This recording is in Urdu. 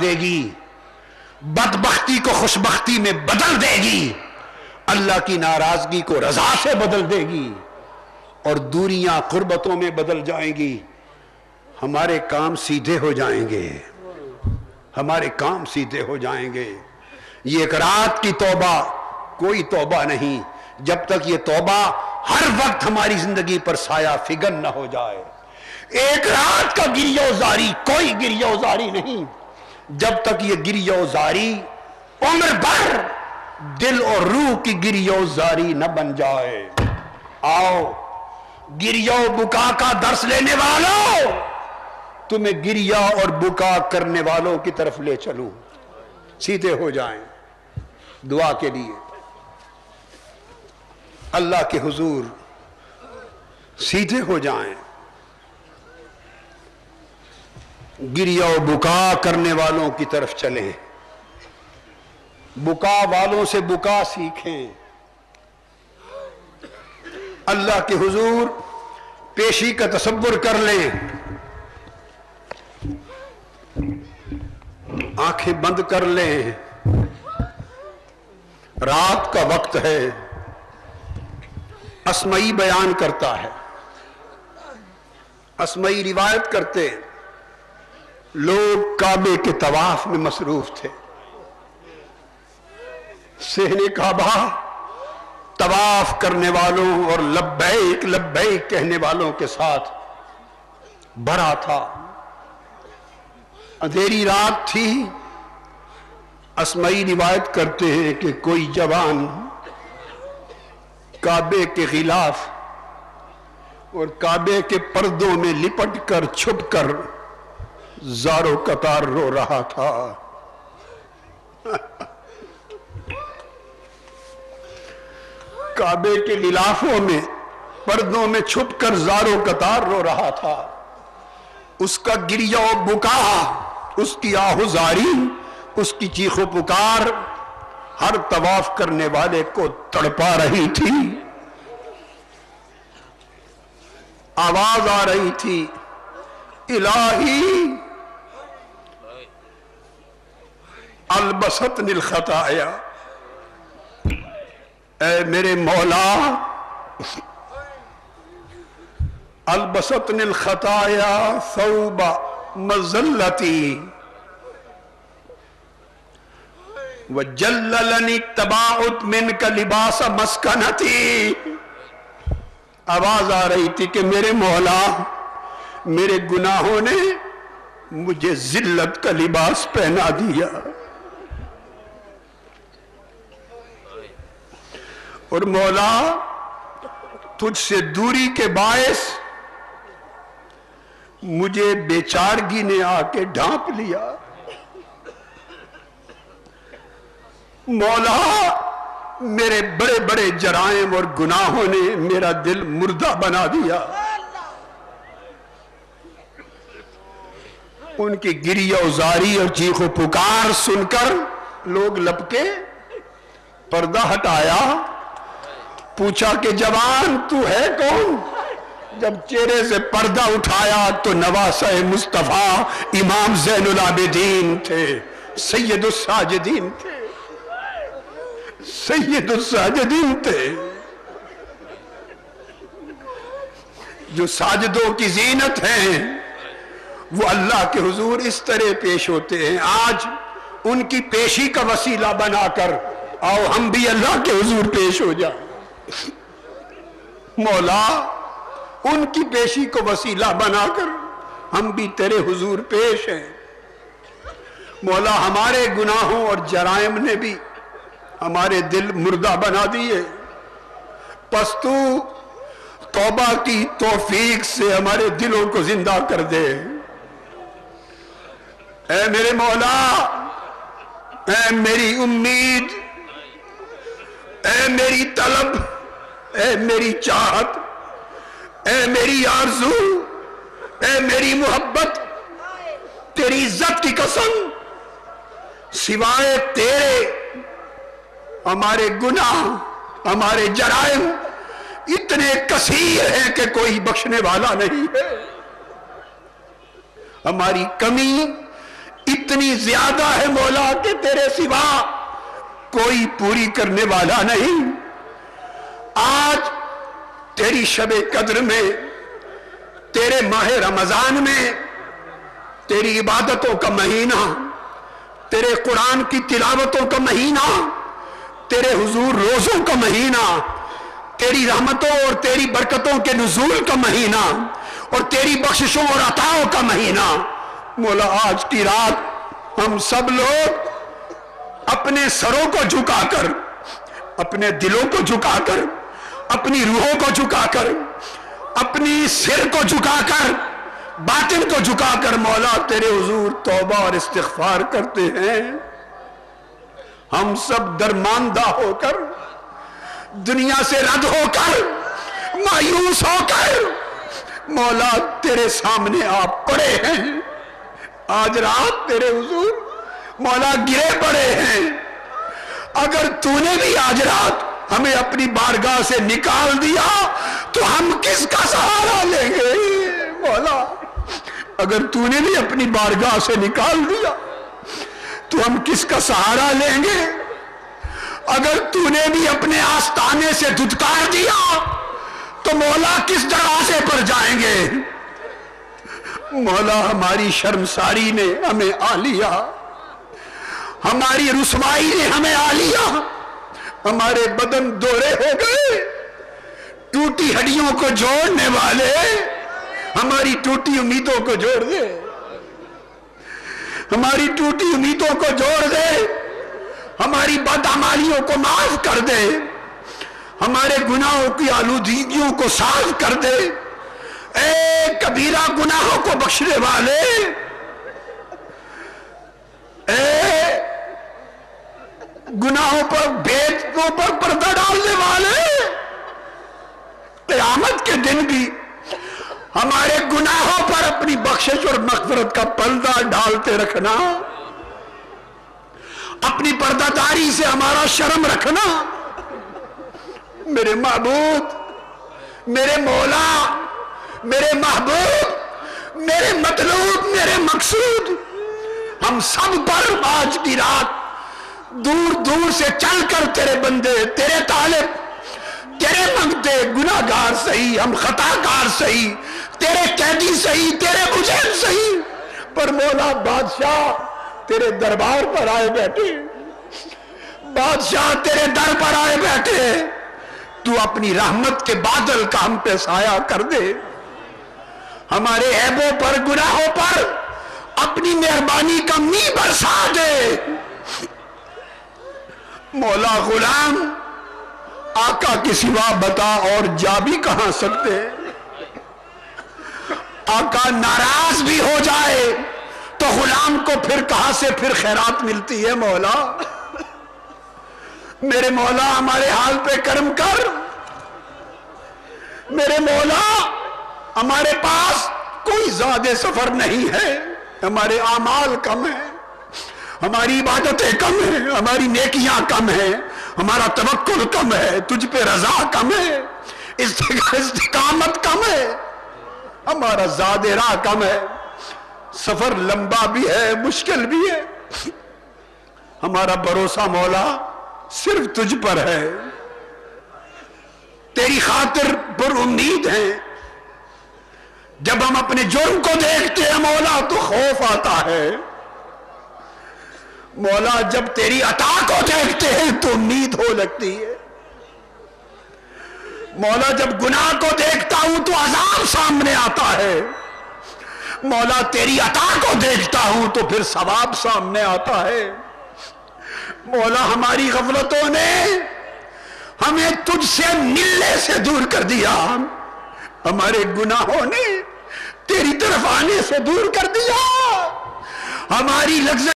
دے گی، بدبختی کو خوشبختی میں بدل دے گی، اللہ کی ناراضگی کو رضا سے بدل دے گی، اور دوریاں قربتوں میں بدل جائیں گی۔ ہمارے کام سیدھے ہو جائیں گے، ہمارے کام سیدھے ہو جائیں گے۔ یہ ایک رات کی توبہ کوئی توبہ نہیں جب تک یہ توبہ ہر وقت ہماری زندگی پر سایہ فگن نہ ہو جائے۔ ایک رات کا گریہ وزاری کوئی گریہ وزاری نہیں جب تک یہ گریہ وزاری عمر بھر دل اور روح کی گریہ وزاری نہ بن جائے۔ آؤ گریہ و بکا کا درس لینے والوں، تمہیں گریہ اور بکا کرنے والوں کی طرف لے چلوں۔ سیدھے ہو جائیں دعا کے لیے، اللہ کے حضور سیدھے ہو جائیں، گریہ و بکا کرنے والوں کی طرف چلیں، بکا والوں سے بکا سیکھیں۔ اللہ کے حضور پیشی کا تصور کر لیں، آنکھیں بند کر لیں، رات کا وقت ہے، اسمعی بیان کرتا ہے، اسمعی روایت کرتے لوگ کعبے کے طواف میں مصروف تھے، صحن کعبہ طواف کرنے والوں اور لبیک لبیک کہنے والوں کے ساتھ بھرا تھا، اندھیری رات تھی۔ اسمعی روایت کرتے ہیں کہ کوئی جوان کعبے کے غلاف اور کعبے کے پردوں میں لپٹ کر چھپ کر زارو قطار رو رہا تھا۔ کعبے کے غلافوں میں پردوں میں چھپ کر زارو قطار رو رہا تھا۔ اس کا گریہ و بکا، اس کی آہوزاری، اس کی چیخ و پکار ہر طواف کرنے والے کو تڑپا رہی تھی۔ آواز آ رہی تھی، الہی البستنی الخطایا، اے میرے مولا البستنی الخطایا ثوب مذلتی وجللنی التباعد منک لباس مسکنتی۔ آواز آ رہی تھی کہ میرے مولا میرے گناہوں نے مجھے ذلت کا لباس پہنا دیا، اور مولا تجھ سے دوری کے باعث مجھے بیچارگی نے آ کے ڈھانپ لیا۔ مولا میرے بڑے بڑے جرائم اور گناہوں نے میرا دل مردہ بنا دیا۔ ان کی گریہ وزاری اور چیخ و پکار سن کر لوگ لپکے، پردہ ہٹایا، پوچھا کہ جوان تو ہے کون؟ جب چہرے سے پردہ اٹھایا تو نواسہ مصطفیٰ امام زین العابدین تھے، سید الساجدین تھے، سید الساجدین تھے، جو ساجدوں کی زینت ہیں وہ اللہ کے حضور اس طرح پیش ہوتے ہیں۔ آج ان کی پیشی کا وسیلہ بنا کر آؤ ہم بھی اللہ کے حضور پیش ہو جائیں۔ مولا ان کی پیشی کو وسیلہ بنا کر ہم بھی تیرے حضور پیش ہیں۔ مولا ہمارے گناہوں اور جرائم نے بھی ہمارے دل مردہ بنا دیے، پس تو توبہ کی توفیق سے ہمارے دلوں کو زندہ کر دے۔ اے میرے مولا، اے میری امید، اے میری طلب، اے میری چاہت، اے میری آرزو، اے میری محبت، تیری عزت کی قسم، سوائے تیرے ہمارے گناہ، ہمارے جرائم اتنے کثیر ہیں کہ کوئی بخشنے والا نہیں ہے۔ ہماری کمی اتنی زیادہ ہے مولا کہ تیرے سوا کوئی پوری کرنے والا نہیں۔ آج تیری شب قدر میں، تیرے ماہ رمضان میں، تیری عبادتوں کا مہینہ، تیرے قرآن کی تلاوتوں کا مہینہ، تیرے حضور روزوں کا مہینہ، تیری رحمتوں اور تیری برکتوں کے نزول کا مہینہ، اور تیری بخششوں اور عطاؤں کا مہینہ۔ مولا آج کی رات ہم سب لوگ اپنے سروں کو جھکا کر، اپنے دلوں کو جھکا کر، اپنی روحوں کو جھکا کر، اپنی سر کو جھکا کر، باطن کو جھکا کر مولا تیرے حضور توبہ اور استغفار کرتے ہیں۔ ہم سب درماندہ ہو کر، دنیا سے رد ہو کر، مایوس ہو کر مولا تیرے سامنے آپ پڑے ہیں۔ آج رات تیرے حضور مولا گرے پڑے ہیں۔ اگر تو نے بھی آج رات ہمیں اپنی بارگاہ سے نکال دیا تو ہم کس کا سہارا لیں گے مولا؟ اگر تو نے بھی اپنی بارگاہ سے نکال دیا تو ہم کس کا سہارا لیں گے؟ اگر تو نے بھی اپنے آستانے سے دھتکار دیا تو مولا کس دروازے پر جائیں گے؟ مولا ہماری شرمساری نے ہمیں آ لیا، ہماری رسوائی نے ہمیں آ لیا، ہمارے بدن دورے ہو گئے۔ ٹوٹی ہڈیوں کو جوڑنے والے ہماری ٹوٹی امیدوں کو جوڑ دے، ہماری ٹوٹی امیدوں کو جوڑ دے، ہماری بدعمالیوں کو معاف کر دے، ہمارے گناہوں کی آلودگیوں کو صاف کر دے۔ اے کبیرہ گناہوں کو بخشنے والے، اے گناہوں پر بھیدوں پر پردہ ڈالنے والے، قیامت کے دن بھی ہمارے گناہوں پر اپنی بخشش اور مغفرت کا پردہ ڈالتے رکھنا، اپنی پردہ داری سے ہمارا شرم رکھنا۔ میرے معبود، میرے مولا، میرے محبوب، میرے مطلوب، میرے مقصود، ہم سب پر آج کی رات دور دور سے چل کر تیرے بندے، تیرے طالب، تیرے منگتے، گناہگار صحیح، ہم خطاکار صحیح، تیرے قیدی صحیح، تیرے مجرم صحیح، پر مولا بادشاہ تیرے دربار پر آئے بیٹھے، بادشاہ تیرے در پر آئے بیٹھے۔ تو اپنی رحمت کے بادل کا ہم پہ سایہ کر دے، ہمارے عیبوں پر، گناہوں پر اپنی مہربانی کا می برسا دے۔ مولا غلام آقا کی سوا بتا اور جا بھی کہاں سکتے؟ آقا ناراض بھی ہو جائے تو غلام کو پھر کہاں سے پھر خیرات ملتی ہے؟ مولا میرے مولا ہمارے حال پہ کرم کر۔ میرے مولا ہمارے پاس کوئی زیادہ سفر نہیں ہے، ہمارے اعمال کم ہیں، ہماری عبادتیں کم ہیں، ہماری نیکیاں کم ہیں، ہمارا توکل کم ہے، تجھ پہ رضا کم ہے، استقامت کم ہے، ہمارا زاد راہ کم ہے، سفر لمبا بھی ہے، مشکل بھی ہے۔ ہمارا بھروسہ مولا صرف تجھ پر ہے، تیری خاطر پر امید ہے۔ جب ہم اپنے جرم کو دیکھتے ہیں مولا تو خوف آتا ہے، مولا جب تیری عطا کو دیکھتے ہیں تو امید ہو لگتی ہے، مولا جب گناہ کو دیکھتا ہوں تو عذاب سامنے آتا ہے، مولا تیری عطا کو دیکھتا ہوں تو پھر ثواب سامنے آتا ہے۔ مولا ہماری غفلتوں نے ہمیں تجھ سے ملنے سے دور کر دیا، ہمارے گناہوں نے تیری طرف آنے سے دور کر دیا، ہماری لفظ